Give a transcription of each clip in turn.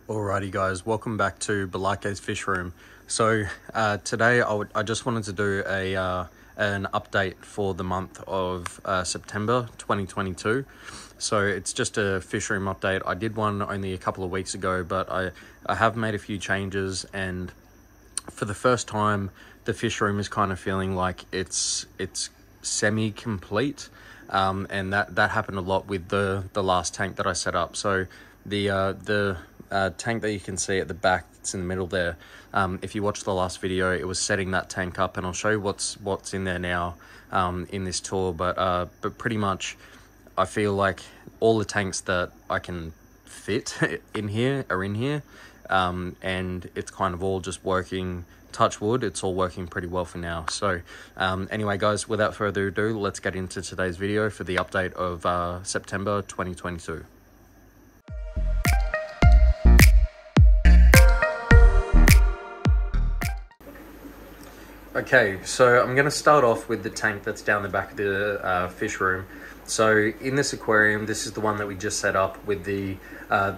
Alrighty guys, welcome back to Balake's Fish Room. So today I just wanted to do an update for the month of September 2022. So it's just a fish room update. I did one only a couple of weeks ago, but I have made a few changes, and for the first time the fish room is kind of feeling like it's semi-complete, and that happened a lot with the last tank that I set up. So the tank that you can see at the back, it's in the middle there, if you watched the last video, it was setting that tank up, and I'll show you what's in there now in this tour. But pretty much I feel like all the tanks that I can fit in here are in here, and it's kind of all just working. Touch wood, it's all working pretty well for now. So anyway guys, without further ado, let's get into today's video for the update of September 2022. Okay, so I'm going to start off with the tank that's down the back of the fish room. So in this aquarium, this is the one that we just set up with the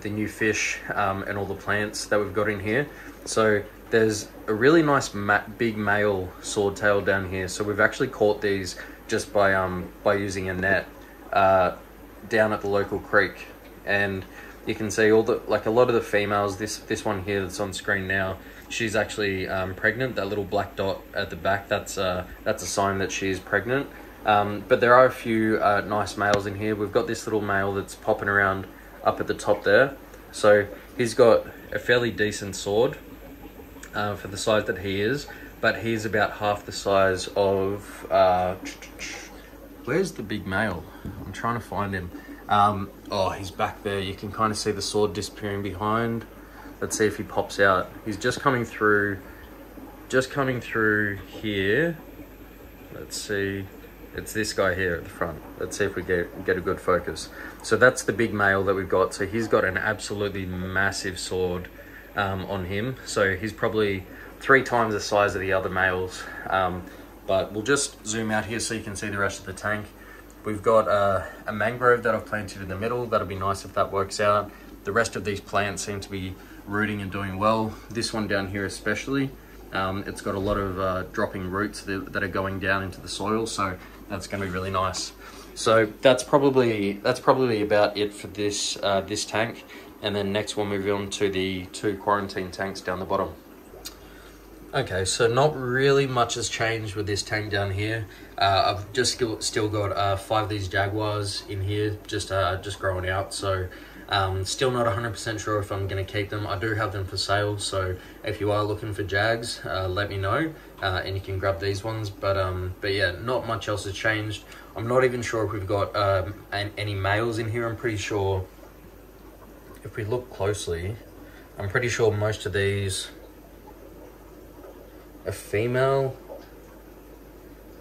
new fish and all the plants that we've got in here. So there's a really nice big male swordtail down here. So we've actually caught these just by using a net down at the local creek, and you can see all the a lot of the females. This one here that's on screen now, she's actually pregnant. That little black dot at the back, that's a sign that she's pregnant. But there are a few nice males in here. We've got this little male that's popping around up at the top there. So he's got a fairly decent sword for the size that he is, but he's about half the size of where's the big male? I'm trying to find him. Oh, he's back there. You can kind of see the sword disappearing behind. Let's see if he pops out. He's just coming through here. Let's see. It's this guy here at the front. Let's see if we get a good focus. So that's the big male that we've got. So he's got an absolutely massive sword on him. So he's probably 3 times the size of the other males. But we'll just zoom out here so you can see the rest of the tank. We've got a mangrove that I've planted in the middle. That'll be nice if that works out. The rest of these plants seem to be rooting and doing well. This one down here especially, it's got a lot of dropping roots that are going down into the soil, so that's going to be really nice. So that's probably about it for this this tank, and then next we'll move on to the 2 quarantine tanks down the bottom. Okay, so not really much has changed with this tank down here. I've just still got 5 of these jaguars in here, just growing out. So still not 100% sure if I'm going to keep them. I do have them for sale, so if you are looking for jags, let me know, and you can grab these ones. But yeah, not much else has changed. I'm not even sure if we've got any males in here. I'm pretty sure, if we look closely, I'm pretty sure most of these are female.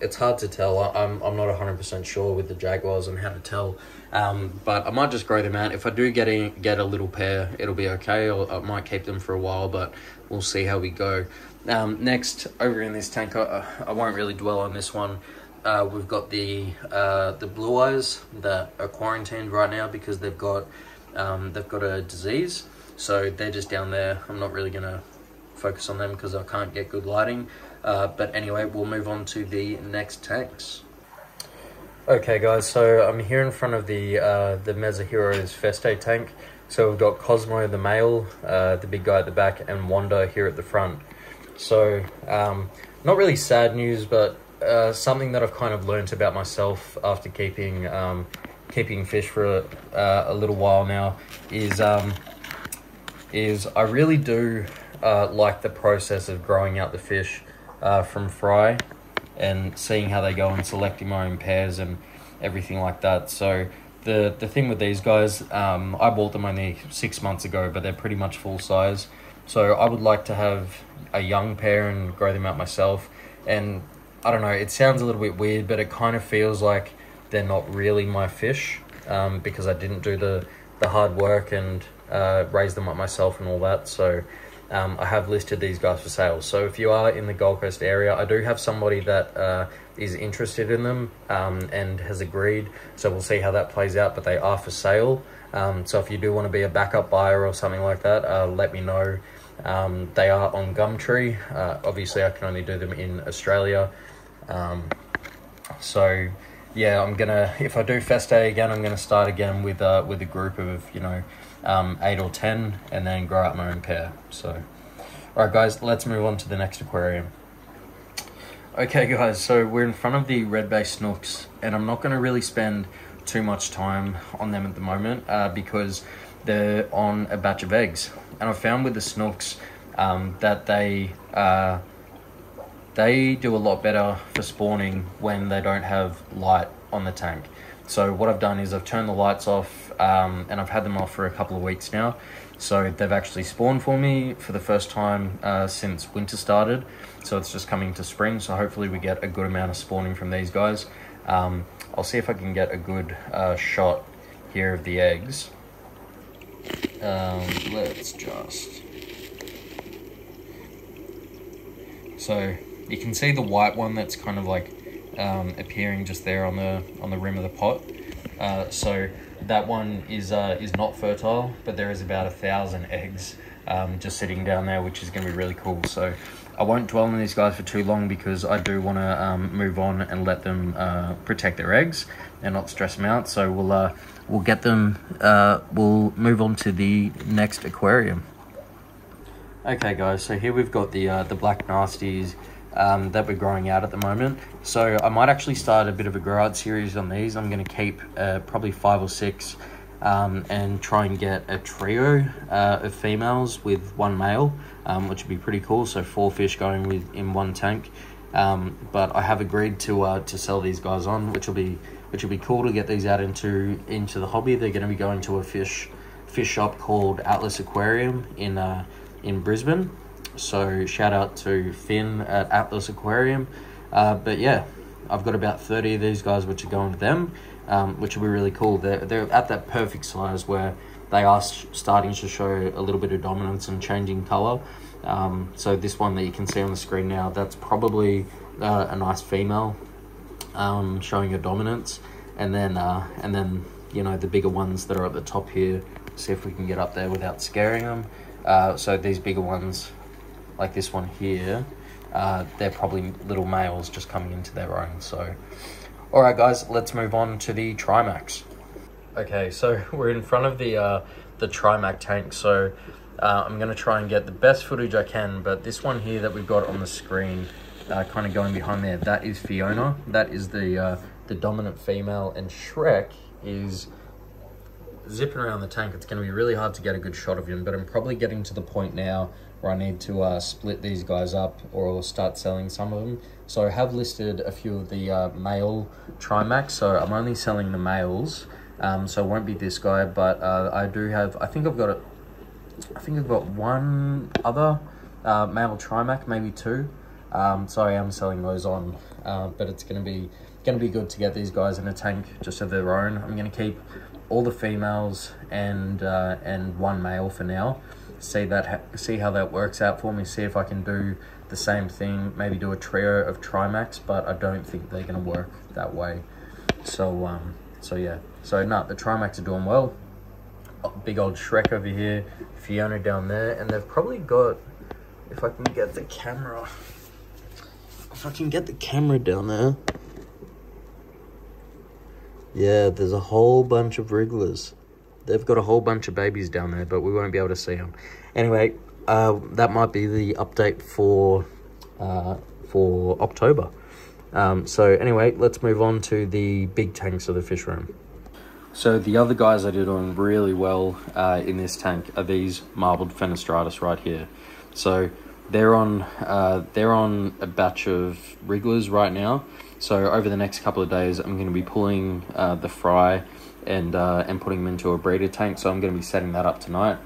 It's hard to tell. I'm not 100% sure with the jaguars on how to tell, but I might just grow them out. If I do get a little pair, it'll be okay. I might keep them for a while, but we'll see how we go. Next, over in this tank, I won't really dwell on this one. We've got the blue eyes that are quarantined right now because they've got a disease. So they're just down there. I'm not really gonna focus on them because I can't get good lighting. But anyway, we'll move on to the next tanks. Okay guys, so I'm here in front of the Mesoheros Feste tank. So we've got Cosmo the male, the big guy at the back, and Wanda here at the front. So not really sad news, but something that I've kind of learnt about myself after keeping fish for a little while now is I really do like the process of growing out the fish from fry and seeing how they go and selecting my own pairs and everything like that. So the thing with these guys, I bought them only 6 months ago, but they're pretty much full size. So I would like to have a young pair and grow them out myself. And I don't know, it sounds a little bit weird, but it kind of feels like they're not really my fish, because I didn't do the hard work and raise them up myself and all that. So I have listed these guys for sale. So if you are in the Gold Coast area, I do have somebody that is interested in them and has agreed. So we'll see how that plays out, but they are for sale. So if you do want to be a backup buyer or something like that, let me know. They are on Gumtree. Obviously I can only do them in Australia. So yeah, I'm gonna, if I do Fest Day again, I'm gonna start again with a group of, you know, 8 or 10, and then grow out my own pair. So all right guys, let's move on to the next aquarium. Okay guys, so we're in front of the red bay snooks, and I'm not going to really spend too much time on them at the moment because they're on a batch of eggs. And I've found with the snooks that they do a lot better for spawning when they don't have light on the tank. So what I've done is I've turned the lights off, and I've had them off for a couple of weeks now. So they've actually spawned for me for the first time since winter started. So it's just coming to spring. So hopefully we get a good amount of spawning from these guys. I'll see if I can get a good shot here of the eggs. Let's just... So you can see the white one that's kind of like appearing just there on the rim of the pot. So that one is not fertile, but there is about 1,000 eggs just sitting down there, which is going to be really cool. So I won't dwell on these guys for too long because I do want to move on and let them protect their eggs and not stress them out. So we'll get them. We'll move on to the next aquarium. Okay, guys. So here we've got the black nasties that we're growing out at the moment. So I might actually start a bit of a grow out series on these. I'm going to keep probably 5 or 6 and try and get a trio of females with 1 male, which would be pretty cool. So 4 fish going in 1 tank. But I have agreed to sell these guys on, which will be cool to get these out into the hobby. They're going to be going to a fish shop called Atlas Aquarium in Brisbane. So shout out to Finn at Atlas Aquarium. But yeah, I've got about 30 of these guys which are going to them, which will be really cool. They're at that perfect size where they are starting to show a little bit of dominance and changing color. So this one that you can see on the screen now, that's probably a nice female showing a dominance. And then you know, the bigger ones that are at the top here, see if we can get up there without scaring them. So these bigger ones, like this one here, they're probably little males just coming into their own. So all right guys, let's move on to the Trimax. Okay, so we're in front of the Trimac tank. So I'm going to try and get the best footage I can, but this one here that we've got on the screen, kind of going behind there, that is Fiona. That is the dominant female, and Shrek is zipping around the tank. It's going to be really hard to get a good shot of him, but I'm probably getting to the point now where I need to split these guys up or start selling some of them. So I have listed a few of the male Trimax, so I'm only selling the males, so it won't be this guy, but I do have, I think I've got 1 other male Trimac, maybe 2. So I am selling those on, but it's going to be good to get these guys in a tank just of their own. I'm going to keep all the females and 1 male for now. See how that works out for me. See if I can do the same thing. Maybe do a trio of Trimax, but I don't think they're going to work that way. So yeah. So no, the Trimax are doing well. Big old Shrek over here, Fiona down there, and they've probably got. If I can get the camera. If I can get the camera down there. Yeah, there's a whole bunch of wrigglers. They've got a whole bunch of babies down there, but we won't be able to see them. Anyway, that might be the update for October. So anyway, let's move on to the big tanks of the fish room. So the other guys that are doing really well in this tank are these marbled Fenestratus right here. So they're on a batch of wrigglers right now. So over the next couple of days, I'm going to be pulling the fry and putting them into a breeder tank. So I'm going to be setting that up tonight.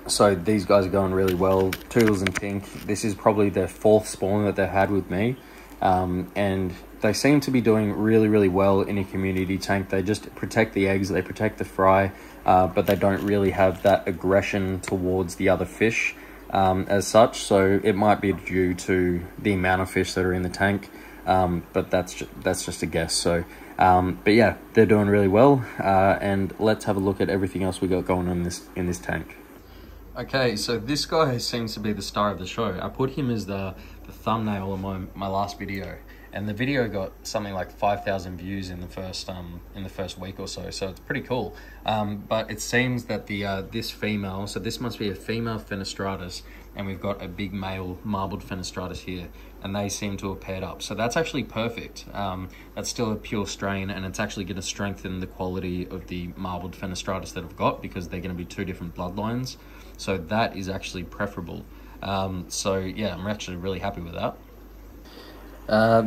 So these guys are going really well. Toodles and Pink, this is probably their 4th spawn that they've had with me. And they seem to be doing really, really well in a community tank. They just protect the eggs, they protect the fry, but they don't really have that aggression towards the other fish as such. So it might be due to the amount of fish that are in the tank, but that's just a guess. So But yeah, they're doing really well. And let's have a look at everything else we got going on in this tank. Okay, so this guy seems to be the star of the show. I put him as the thumbnail of my last video, and the video got something like 5,000 views in the first week or so. So it's pretty cool. But it seems that this female, so this must be a female Fenestratus, and we've got a big male marbled Fenestratus here, and they seem to have paired up. So that's actually perfect. That's still a pure strain, and it's actually going to strengthen the quality of the marbled Fenestratus that I've got, because they're going to be two different bloodlines. So that is actually preferable. So yeah, I'm actually really happy with that.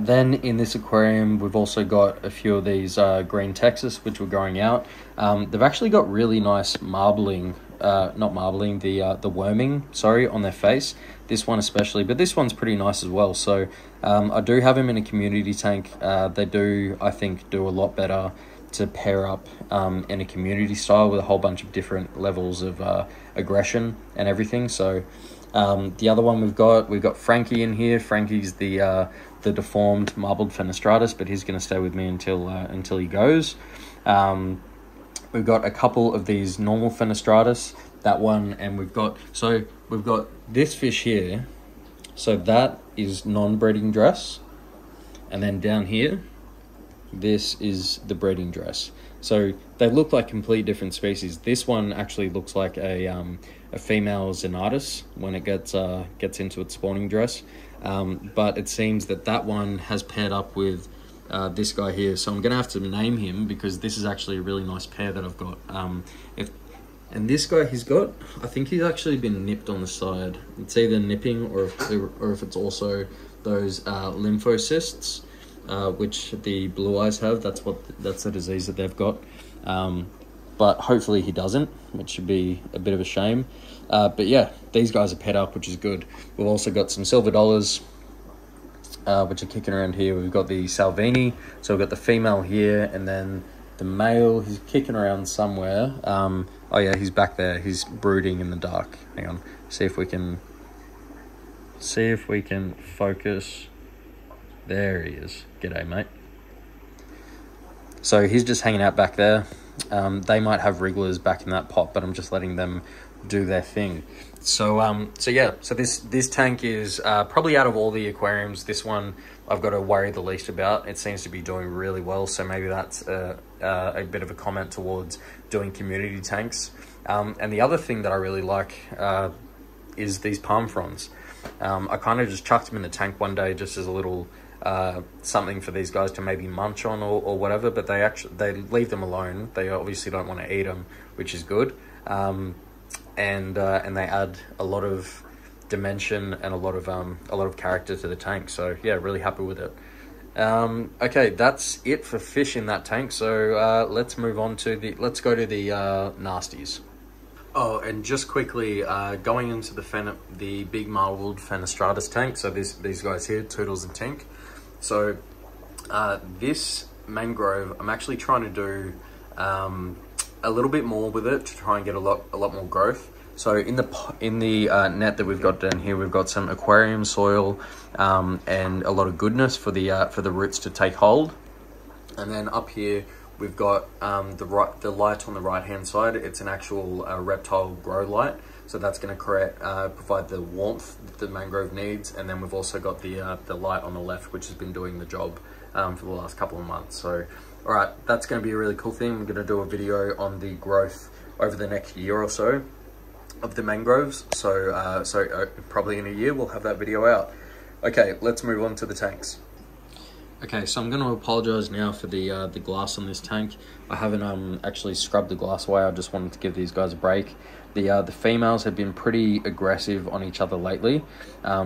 Then in this aquarium, we've also got a few of these green Texas, which were growing out. They've actually got really nice marbling, not marbling, the worming, sorry, on their face. This one especially, but this one's pretty nice as well. So I do have them in a community tank. They do, I think, do a lot better to pair up in a community style with a whole bunch of different levels of aggression and everything. So the other one we've got Frankie in here. Frankie's the deformed marbled Fenestratus, but he's going to stay with me until he goes. We've got a couple of these normal Fenestratus, that one, and we've got this fish here. So that is non-breeding dress, and then down here, this is the breeding dress. So they look like completely different species. This one actually looks like a female Xenatus when it gets into its spawning dress. But it seems that one has paired up with this guy here. So I'm going to have to name him, because this is actually a really nice pair that I've got. And this guy I think he's actually been nipped on the side. It's either nipping or if it's also those lymphocysts, which the blue eyes have. That's the disease that they've got. But hopefully he doesn't, which should be a bit of a shame. But yeah, these guys are paired up, which is good. We've also got some silver dollars, which are kicking around here. We've got the Salvini, so we've got the female here, and then the male, he's kicking around somewhere. Oh yeah, he's back there. He's brooding in the dark. Hang on, see if we can focus. There he is. G'day, mate. So he's just hanging out back there. They might have wrigglers back in that pot, but I'm just letting them do their thing. So yeah, so this tank is probably, out of all the aquariums, this one I've got to worry the least about. It seems to be doing really well, so maybe that's a bit of a comment towards doing community tanks. And the other thing that I really like is these palm fronds. I kind of just chucked them in the tank one day just as a little something for these guys to maybe munch on or whatever, but they leave them alone. They obviously don't want to eat them, which is good. And they add a lot of dimension and a lot of character to the tank. So yeah, really happy with it. Okay, that's it for fish in that tank. So let's move on to let's go to the nasties. Oh, and just quickly, going into the big marbled Fenestratus tank. So these guys here, Toodles and Tink. So this mangrove, I'm actually trying to do a little bit more with it to try and get a lot more growth. So in the net that we've got down here, we've got some aquarium soil and a lot of goodness for the roots to take hold. And then up here we've got the light on the right hand side. It's an actual reptile grow light, so that's going to provide the warmth that the mangrove needs. And then we've also got the light on the left, which has been doing the job for the last couple of months. So all right, that's going to be a really cool thing. We're going to do a video on the growth over the next year or so of the mangroves. So probably in a year we'll have that video out. Okay, let's move on to the tanks. Okay, so I'm going to apologize now for the glass on this tank. I haven't actually scrubbed the glass away. I just wanted to give these guys a break. The females have been pretty aggressive on each other lately,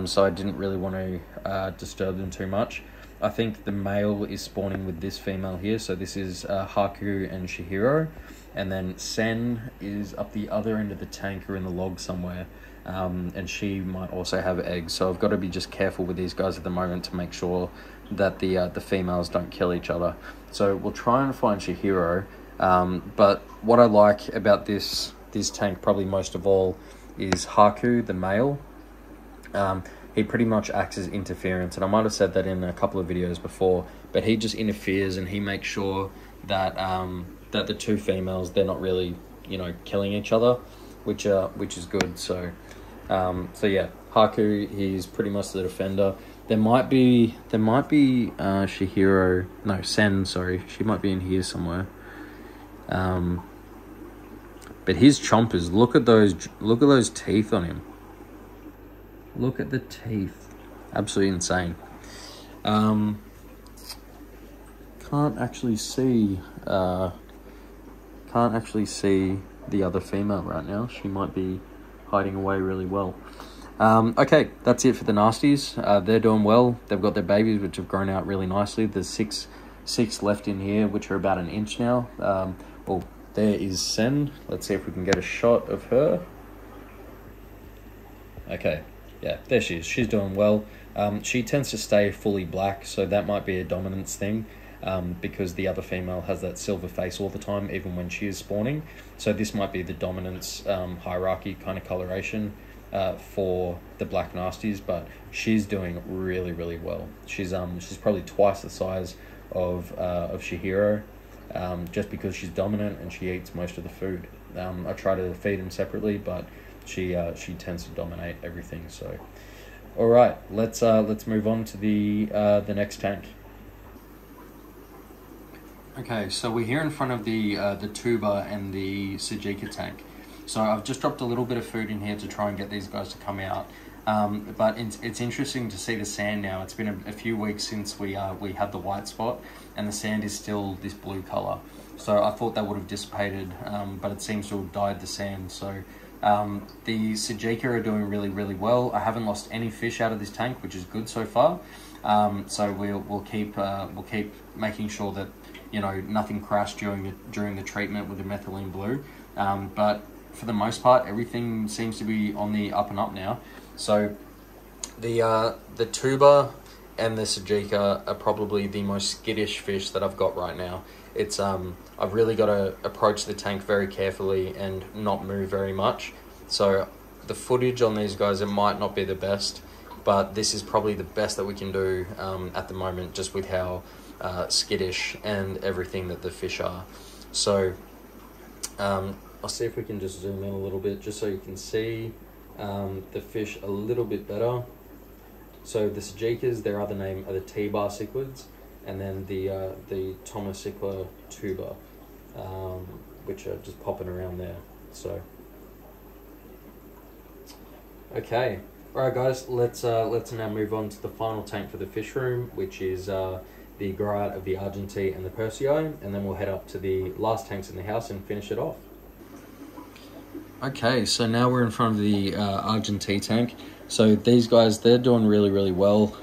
so I didn't really want to disturb them too much. I think the male is spawning with this female here. So this is Haku and Shihiro. And then Sen is up the other end of the tank or in the log somewhere. And she might also have eggs. So I've got to be just careful with these guys at the moment to make sure that the females don't kill each other. So we'll try and find Shihiro. But what I like about this tank probably most of all is Haku, the male. he pretty much acts as interference. And I might have said that in a couple of videos before, but he just interferes and he makes sure that that the two females, they're not really, you know, killing each other, which is good. So so yeah, Haku, he's pretty much the defender. There might be Chihiro, no, Sen, sorry, she might be in here somewhere. But his chompers, look at those teeth on him. Look at the teeth. Absolutely insane. Can't actually see the other female right now. She might be hiding away really well. Okay, that's it for the nasties. They're doing well. They've got their babies, which have grown out really nicely. There's six left in here, which are about an inch now. Well, there is Sen. Let's see if we can get a shot of her. Okay, yeah, there she is. She's doing well. She tends to stay fully black, so that might be a dominance thing, because the other female has that silver face all the time, even when she is spawning. So this might be the dominance hierarchy kind of coloration for the black nasties, but she's doing really, really well. She's probably twice the size of Chihiro, just because she's dominant and she eats most of the food. I try to feed them separately, but she tends to dominate everything. So, all right, let's move on to the next tank. Okay, so we're here in front of the Tuba and the Sajika tank. So I've just dropped a little bit of food in here to try and get these guys to come out. But it's interesting to see the sand now. It's been a few weeks since we had the white spot, and the sand is still this blue color. So I thought that would have dissipated, but it seems to have dyed the sand. So the Sajika are doing really, really well. I haven't lost any fish out of this tank, which is good so far. So we'll keep making sure that, you know, nothing crashed during the treatment with the methylene blue. But for the most part, everything seems to be on the up and up now. So the Tuba and the Sajika are probably the most skittish fish that I've got right now. It's I've really got to approach the tank very carefully and not move very much. So the footage on these guys, it might not be the best, but this is probably the best that we can do at the moment, just with how skittish and everything that the fish are. So I'll see if we can just zoom in a little bit, just so you can see the fish a little bit better. So the Sajikas, their other name are the T-bar cichlids, and then the Tomocicla tuba, which are just popping around there. So, okay, all right, guys, let's now move on to the final tank for the fish room, which is the Growart of the Argentine and the Persei, and then we'll head up to the last tanks in the house and finish it off. Okay, so now we're in front of the Argentine tank. So these guys, they're doing really, really well.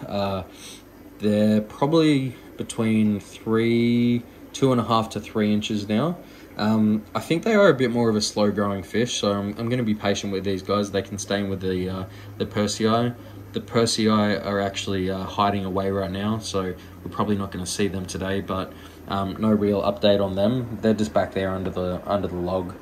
They're probably between 2.5 to 3 inches now. I think they are a bit more of a slow growing fish, so I'm going to be patient with these guys. They can stay in with the Persei. The Persei are actually hiding away right now, so we're probably not going to see them today, but no real update on them. They're just back there under the log.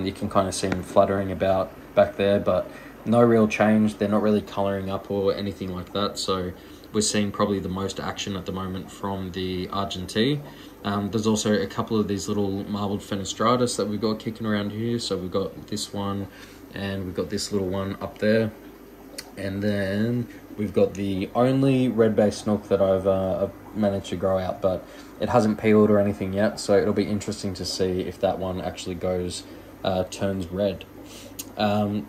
You can kind of see them fluttering about back there, but no real change. They're not really colouring up or anything like that, so we're seeing probably the most action at the moment from the Argentine. There's also a couple of these little marbled Fenestratus that we've got kicking around here. So we've got this one, and we've got this little one up there. And then we've got the only red-based snook that I've managed to grow out, but it hasn't peeled or anything yet, so it'll be interesting to see if that one actually turns red.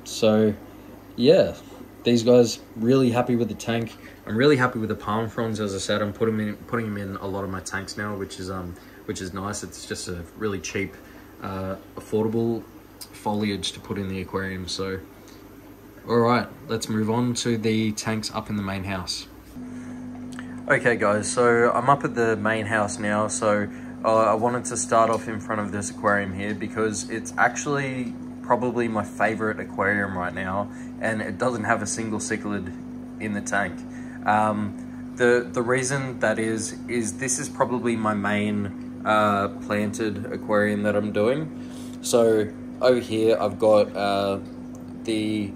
So yeah, these guys, really happy with the tank. I'm really happy with the palm fronds. As I said, I'm putting them in a lot of my tanks now, which is nice. It's just a really cheap, affordable foliage to put in the aquarium. So, all right, let's move on to the tanks up in the main house. Okay, guys, so I'm up at the main house now. So I wanted to start off in front of this aquarium here because it's actually probably my favorite aquarium right now, and it doesn't have a single cichlid in the tank. The reason that is this is probably my main planted aquarium that I'm doing. So over here I've got the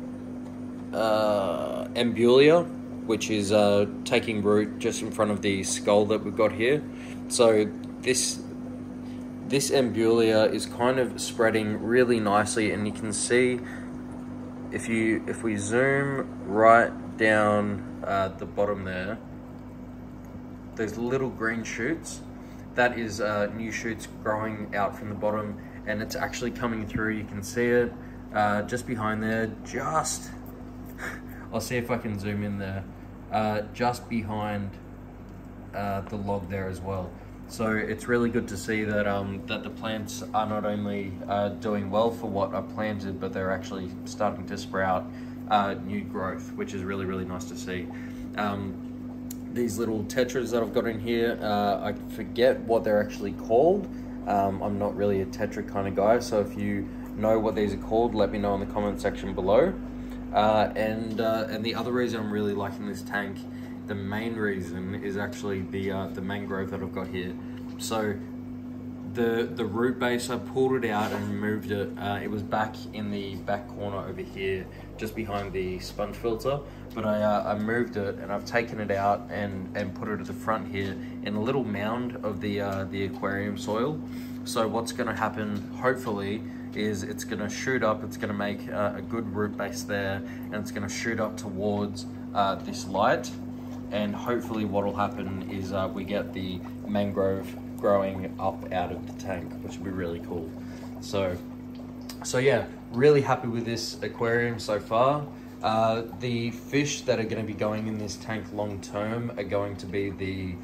Ambulia, which is taking root just in front of the skull that we've got here. So this Ambulia is kind of spreading really nicely, and you can see if we zoom right down the bottom there, those little green shoots, that is new shoots growing out from the bottom, and it's actually coming through. You can see it just behind there, just I'll see if I can zoom in there, just behind the log there as well. So it's really good to see that that the plants are not only doing well for what I planted, but they're actually starting to sprout new growth, which is really, really nice to see. These little tetras that I've got in here, I forget what they're actually called. I'm not really a tetra kind of guy, so if you know what these are called, let me know in the comment section below. And the other reason I'm really liking this tank, the main reason, is actually the mangrove that I've got here. So the root base, I pulled it out and moved it. It was back in the back corner over here, just behind the sponge filter. But I moved it, and I've taken it out and put it at the front here in a little mound of the aquarium soil. So what's going to happen, hopefully, is it's going to shoot up. It's going to make a good root base there, and it's going to shoot up towards this light. And hopefully what will happen is we get the mangrove growing up out of the tank, which would be really cool. So yeah, really happy with this aquarium so far. The fish that are going to be going in this tank long term are going to be the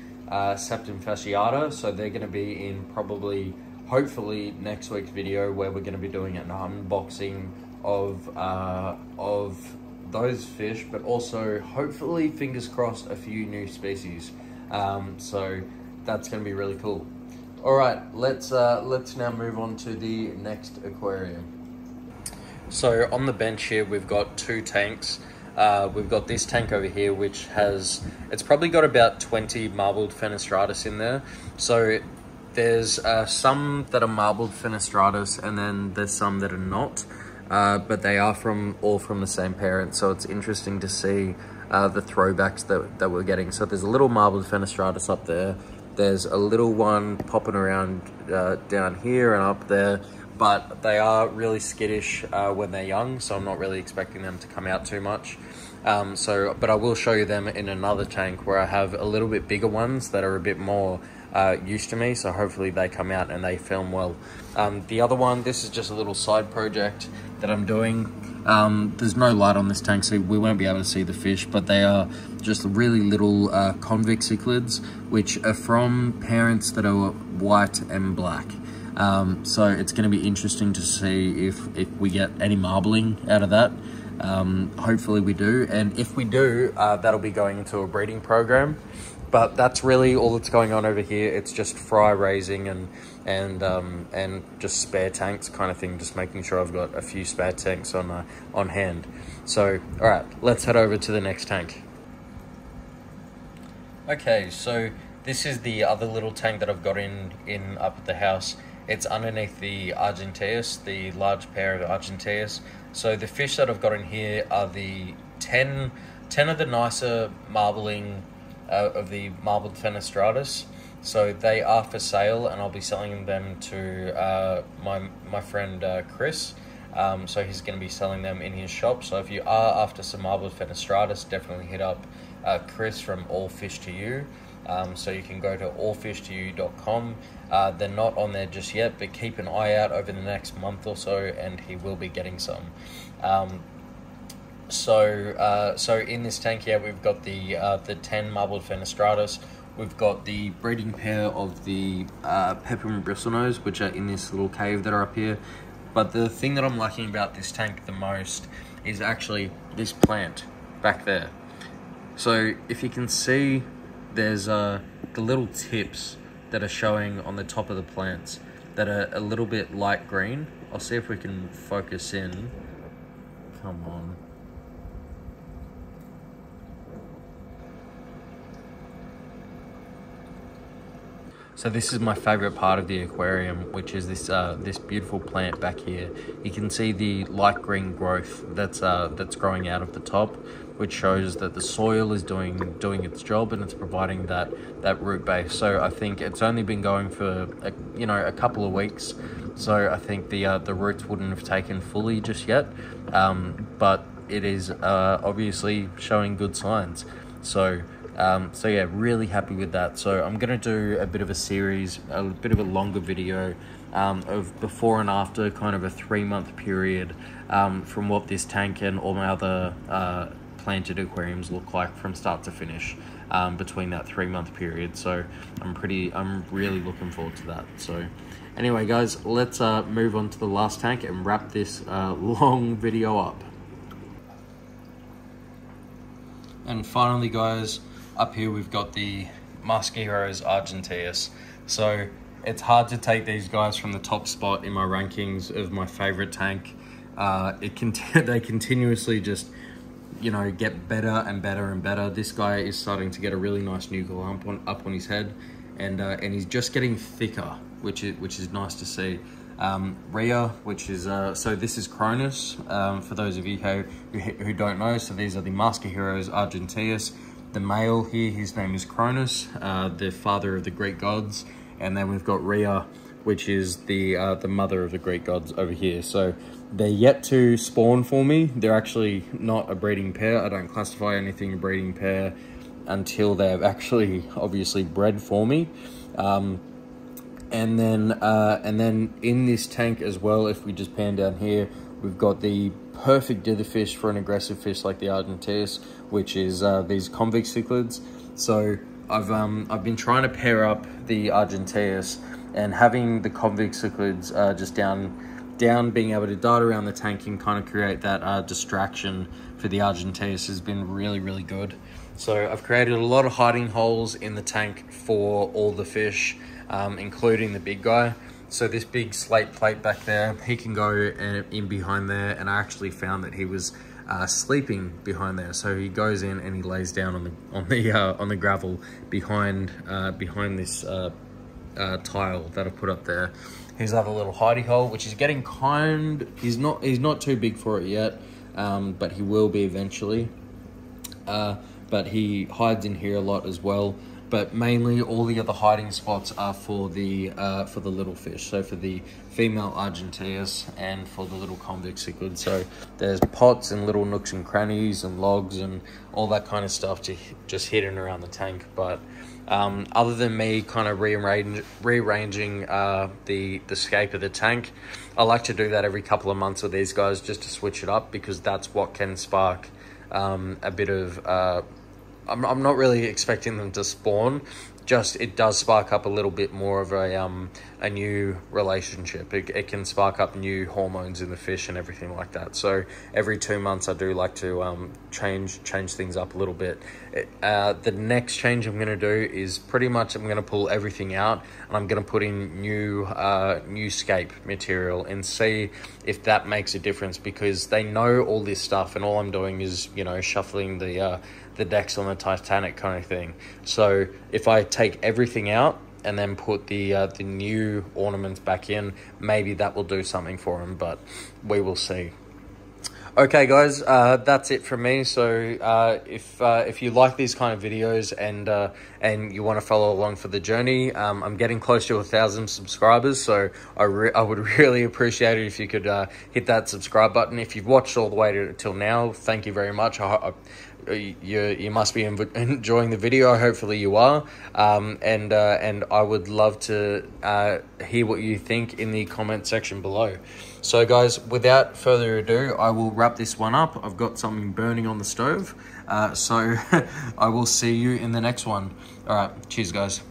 Septum fasciata. So they're going to be in probably, hopefully, next week's video, where we're going to be doing an unboxing of those fish, but also hopefully, fingers crossed, a few new species. So that's going to be really cool. All right, let's now move on to the next aquarium. So on the bench here, we've got two tanks. We've got this tank over here, which it's probably got about 20 marbled fenestratus in there. So there's some that are marbled fenestratus, and then there's some that are not. But they are all from the same parent, so it's interesting to see the throwbacks that we're getting. So there's a little marbled fenestratus up there. There's a little one popping around down here and up there, but they are really skittish when they're young, so I'm not really expecting them to come out too much. But I will show you them in another tank where I have a little bit bigger ones that are a bit more used to me, so hopefully they come out and they film well. The other one, this is just a little side project that I'm doing. There's no light on this tank, so we won't be able to see the fish, but they are just really little convex cichlids, which are from parents that are white and black. So it's going to be interesting to see if we get any marbling out of that. Hopefully we do, and if we do, that'll be going into a breeding program. But that's really all that's going on over here. It's just fry raising and just spare tanks kind of thing, just making sure I've got a few spare tanks on hand. So all right, let's head over to the next tank. Okay, so this is the other little tank that I've got in up at the house. It's underneath the Argenteus, the large pair of Argenteus. So the fish that I've got in here are the 10 of the nicer marbling of the marbled fenestratus. So they are for sale, and I'll be selling them to my friend Chris. So he's going to be selling them in his shop. So if you are after some marbled fenestratus, definitely hit up Chris from All Fish to You. So you can go to allfishtoyou.com. They're not on there just yet, but keep an eye out over the next month or so, and he will be getting some. So in this tank here, we've got the 10 marbled fenestratus. We've got the breeding pair of the peppermint bristlenose, which are in this little cave that are up here. But the thing that I'm liking about this tank the most is actually this plant back there. So if you can see, there's the little tips that are showing on the top of the plants that are a little bit light green. I'll see if we can focus in. Come on. So this is my favorite part of the aquarium, which is this this beautiful plant back here. You can see the light green growth that's growing out of the top. which shows that the soil is doing its job and it's providing that root base. So I think it's only been going for a couple of weeks, so I think the roots wouldn't have taken fully just yet, but it is obviously showing good signs. So yeah, really happy with that. So I'm going to do a bit of a series, a bit of a longer video of before and after, kind of a 3-month period from what this tank and all my other planted aquariums look like from start to finish between that 3-month period. So I'm really looking forward to that. So anyway, guys, let's move on to the last tank and wrap this long video up. And finally, guys, up here we've got the Musky Heroes Argenteus. So it's hard to take these guys from the top spot in my rankings of my favorite tank. They continuously just, get better and better and better. This guy is starting to get a really nice nuchal up on his head, and he's just getting thicker, which is nice to see. Rhea, which is so this is Cronus, for those of you who don't know. So these are the Musky Heroes Argenteus. The male here, his name is Cronus, the father of the Greek gods. And then we've got Rhea, which is the mother of the Greek gods over here. So they're yet to spawn for me. They're actually not a breeding pair. I don't classify anything a breeding pair until they've actually obviously bred for me. And then in this tank as well, if we just pan down here, we've got the perfect dither fish for an aggressive fish like the Argenteus, which is these convex cichlids. So I've been trying to pair up the Argenteus, and having the convex cichlids just down being able to dart around the tank and kind of create that distraction for the Argenteus has been really, really good. So I've created a lot of hiding holes in the tank for all the fish, including the big guy. So this big slate plate back there, he can go in behind there, and I actually found that he was sleeping behind there. So he goes in and he lays down on the gravel behind this tile that I put up there. Here's another little hidey hole, which is getting he's not too big for it yet, but he will be eventually. But he hides in here a lot as well. But mainly all the other hiding spots are for the little fish. So for the female Argenteus and for the little convex cichlid. So there's pots and little nooks and crannies and logs and all that kind of stuff just hidden around the tank. But other than me kind of rearranging the scape of the tank, I like to do that every couple of months with these guys just to switch it up, because that's what can spark a bit of... I'm not really expecting them to spawn, just it does spark up a little bit more of a new relationship. It can spark up new hormones in the fish and everything like that. So every 2 months I do like to change things up a little bit. The next change I'm going to do is pretty much I'm going to pull everything out, and I'm going to put in new scape material and see if that makes a difference, because they know all this stuff and all I'm doing is shuffling the decks on the Titanic kind of thing. So if I take everything out and then put the new ornaments back in, maybe that will do something for them, but we will see. Okay, guys, that's it from me. So if you like these kind of videos and you want to follow along for the journey, I'm getting close to 1,000 subscribers, so I would really appreciate it if you could hit that subscribe button. If you've watched all the way till now, thank you very much. You must be enjoying the video. Hopefully you are, and I would love to hear what you think in the comment section below. So guys, without further ado, I will wrap this one up. I've got something burning on the stove, so I will see you in the next one. All right, cheers guys.